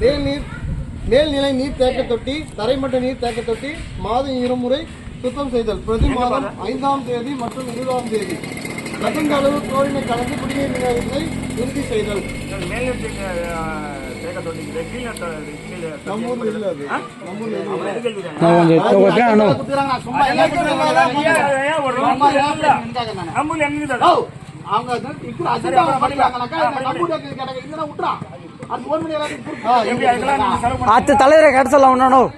மேல்நிலை நீர் தேக்க தொட்டி, தரைமட்ட நீர் தேக்க தொட்டி மாதம் 2 முறை சுத்தம் செய்தல். பிரதி மாதம் 5ஆம் தேதி மற்றும் 20ஆம் தேதி தகுந்த அளவு குளோரினை கலந்து குடிநீர் விநியோகத்தை உறுதி செய்தல். அடுத்த தலைவரை கிடைச்சலாம் ஒன்னும்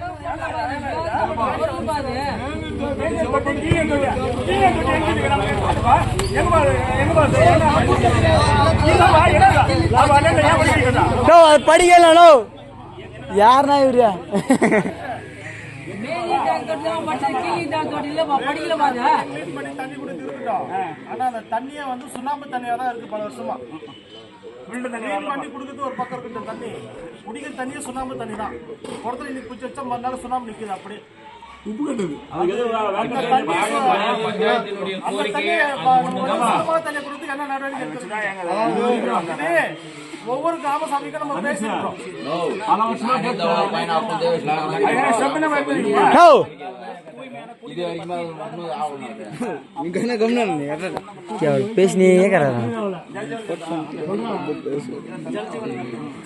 படிக்கலோ யாருனா இவரு தண்ணியை வந்து சுண்ணாம்பு தண்ணியா தான் இருக்கு பல வருஷமா. பண்ணி கொடுக்குறது ஒரு பக்கம் இருக்கு. தண்ணி குடிக்கிற தண்ணியே சுண்ணாம்பு தண்ணி தான். ஒருத்தர் இன்னைக்கு குச்சி வச்சா மறுநாள் சுண்ணாம்பு நிற்குது. அப்படி உப்பு கட்டுது. என்ன நடவடிக்கை ஒவ்வொரு கிராம சபைக்கும் நம்ம பேசிக்கிறோம். பேசினே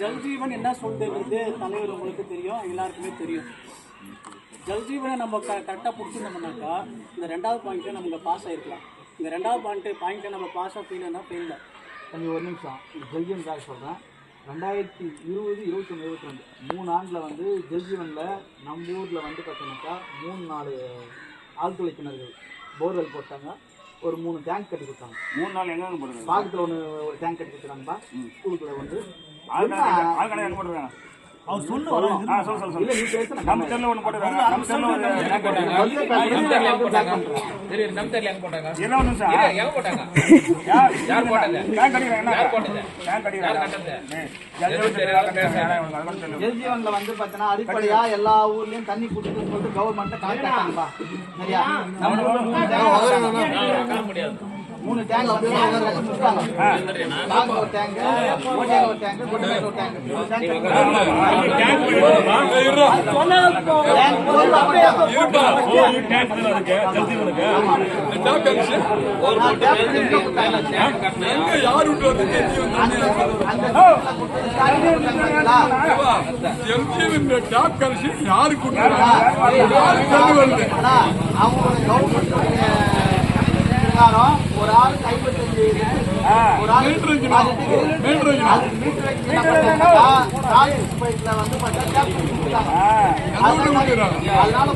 ஜல்ஜீவன் என்ன சொல்றது தலைவர் உங்களுக்கு தெரியும், எல்லாருக்குமே தெரியும். ஜல்ஜீவனை நம்ம கரெக்டாக பிடிச்சிருந்தோம்னாக்கா இந்த 2வது பாயிண்ட்டை நமக்கு பாஸ் ஆகிருக்கலாம். இந்த 2வது பாயிண்ட்டை நம்ம பாஸ் ஆஃப் ஃபெயில்னா ஃபெயில் தான். கொஞ்சம் ஒரு நிமிஷம் ஜல்ஜீவனுக்காக சொல்கிறேன். 2020, 21, 22 3 ஆண்டில் வந்து ஜல்ஜீவனில் நம்ம ஊரில் வந்து பார்த்தீங்கன்னாக்கா 3-4 ஆழ்துளை கிணறுகள் போர்வெல் போட்டாங்க. ஒரு 3 டேங்க் கட்டி கொடுத்தாங்க. 3 நாள் எங்கே போடுறாங்க? பாக்கத்தில் ஒரு டேங்க் கட்டி கொடுத்துறாங்கப்பா. ஸ்கூலுக்குள்ள வந்து போட்டுருக்காங்க. அவர் சொல்லு வரும். இல்லை நீ பேசுன நம்ம தெருல ஒன்று போட்டுருக்காங்க. நம்ம தெருல நம்ம தெருல எங்க போட்டாங்க? என்ன ஒன்று சார் எங்க போட்டாங்க? யார் போட்டாங்க? டேங்க் கட்டிறாங்க. யார் போட்டாங்க? டேங்க் கட்டிறாங்க. ஜல்ஜீவன்ல வந்து பார்த்தீங்கன்னா அடிப்படையா எல்லா ஊர்லயும் தண்ணி கொடுத்துன்னு சொல்லிட்டு கவர்மெண்ட் கனெக்ட் ஆட்டாங்கப்பா. சரியா? நம்ம ஊர்ல 3 டேங்க் வந்து கொடுத்தாங்க. நாங்க ஒரு டேங்க், கோட்டையில ஒரு டேங்க், கோட்டையில ஒரு டேங்க். ஒரு ஆள் 55 ஒரு ஆள் அதனால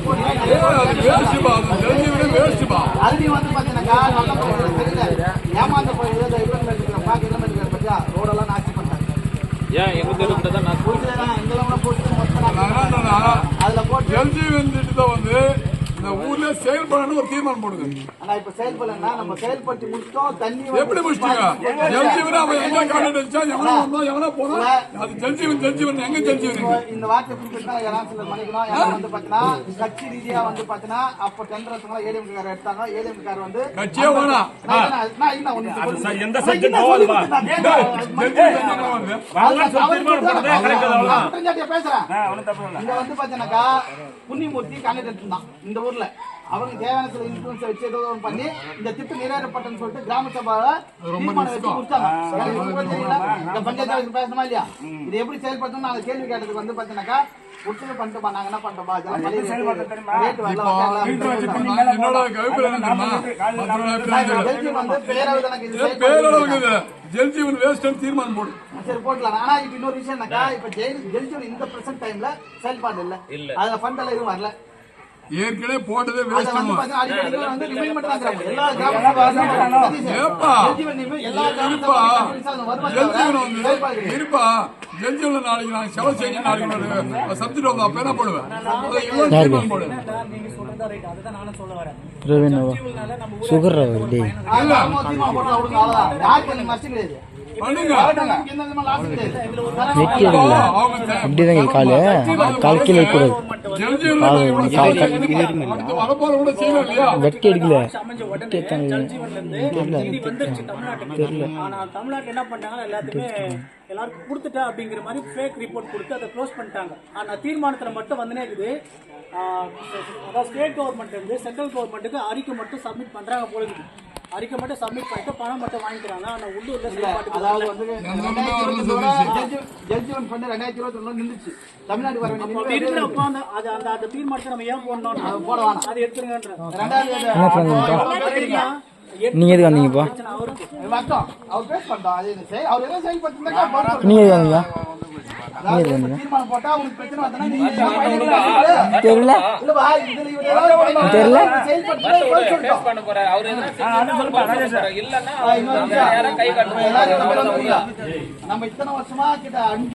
அதுலயும் வந்து பாத்தீங்கன்னாக்கா தெரியல ஏமாந்த போயிடுது. பத்தியா ரோடெல்லாம் நாச்சி பண்ணாங்க. ஏன் எங்க தெருவுல தான் நான் எங்கெல்லாம் போட்டு மொத்தம் அதுல போட்டு ஜல்ஜீவன் திட்டத்தை வந்து இந்த ஊர்ல செயல்படணும் ஒரு தீர்மானம் போடுங்க. ஆனா இப்ப செயல்படலன்னா நம்ம செயல்படுத்தி முடிச்சிட்டோம். தண்ணி எப்படி முடிச்சிட்டீங்க? ஜல்ஜீவன் அவன் எங்க கான்டாக்ட் வச்சா எவனோ வந்தா எவனோ போனா அது ஜல்ஜீவன் எங்க ஜல்ஜீவன் இந்த வார்த்தை குறிப்பிட்டா யாராவது சிலர் மன்னிக்கணும். ஏன்னா வந்து பாத்தீங்கன்னா கட்சி ரீதியா வந்து பாத்தீங்கன்னா அப்ப டெண்டர் ஏடிஎம் கார் எடுத்தாங்க. ஏடிஎம் கார் வந்து கட்சியே வேணாம். எந்த சப்ஜெக்ட் போவாதுப்பா? பேசுறேன். இங்க வந்து பாத்தீங்கன்னாக்கா புண்ணியமூர்த்தி கான்டாக்ட் தான் இந்த ஊர்ல. அவங்க தேவையான சில இன்ஃபுளுன்ஸ் வச்சு ஏதோ பண்ணி இந்த திட்டம் நிறைவேறப்பட்டன்னு சொல்லிட்டு கிராம சபால தீர்மானம் வச்சு கொடுத்தாங்க. இந்த பஞ்சாயத்து பேசணுமா இல்லையா? இது எப்படி செயல்படுத்தணும் நாங்க கேள்வி கேட்டதுக்கு வந்து பாத்தீங்கன்னாக்கா உட்பட பண்ணிட்டு நாங்க என்ன பண்றோம் ஜல்ஜீவன் வேஸ்ட் தீர்மானம் போடு. சரி போடலாம். ஆனா இப்ப இன்னொரு விஷயம் என்னக்கா இப்ப ஜல்ஜீவன் இந்த பிரசன்ட் டைம்ல செயல்பாடு இல்ல. அதுல ஃபண்ட் எல்லாம் எதுவும் வரல. ஏற்கனவே போட்டதே வேஸ்ட். இருப்பா ஜல்ஜீவன் நாளைக்கு நான் செலவு செய்ய நாளைக்கு சப்ஜெக்ட் வந்து அப்ப என்ன போடுவேன்? அப்படிதான் காலு கீழே கூடாது. ஜல்ஜீவன்ல நாங்க இவ்வளவு செய்யல. அடுத்து வரப்போற கூட செய்யல இல்லையா? வெட்க எடுக்கல அமைஞ்ச உடனே ஜல்ஜீவன்ல இருந்து நிதி வந்துருச்சு தமிழ்நாட்டுக்கு. ஆனா தமிழ்நாட்டுல என்ன பண்ணாங்க, எல்லாருக்கும் கொடுத்துட்டா அப்படிங்கிற மாதிரி ஃபேக் ரிப்போர்ட் கொடுத்து அதை க்ளோஸ் பண்ணிட்டாங்க. ஆனா தீர்மானத்துல மட்டும் வந்துனே இருக்குது. அதாவது ஸ்டேட் கவர்மெண்ட் இருந்து சென்ட்ரல் கவர்மெண்ட்டுக்கு அறிக்கை மட்டும் சப்மிட் பண்றாங்க போல இருக்குது. அறிக்கை மட்டும் சப்மிட் பண்ணிட்டு பணம் மட்டும் வாங்கிக்கிறாங்க. ஆனா உள்ளூர்ல செயல்பாட்டுக்கு அதாவது வந்து 2022 ஜல்ஜீவன் ஃபண்ட் 2022 நின்றுச்சு. தமிழ்நாடு வர வேண்டிய இருக்கிற உட்காந்து அந்த தீர்மானத்தை நம்ம ஏன் போடணும், போட வேணாம். அது எடுத்துருங்கன்ற. நீங்க எதுக்கு வந்தீங்கப்பா? மட்டும் அவர் பேச மாட்டோம். அது அவர் எதாவது செயல்படுத்திருந்தாக்கா நீங்க எதுக்கு வந்தீங்க? தீர்மானம் போட்டா உங்களுக்கு பிரச்சனை வந்தா நீங்க தெரியல இல்லப்பா இதுல இவரு ஏதாவது தெரியல. செயல்படுத்தி பண்ண போறாரு அவர் இல்லன்னா நம்ம இத்தனை வருஷமா கிட்ட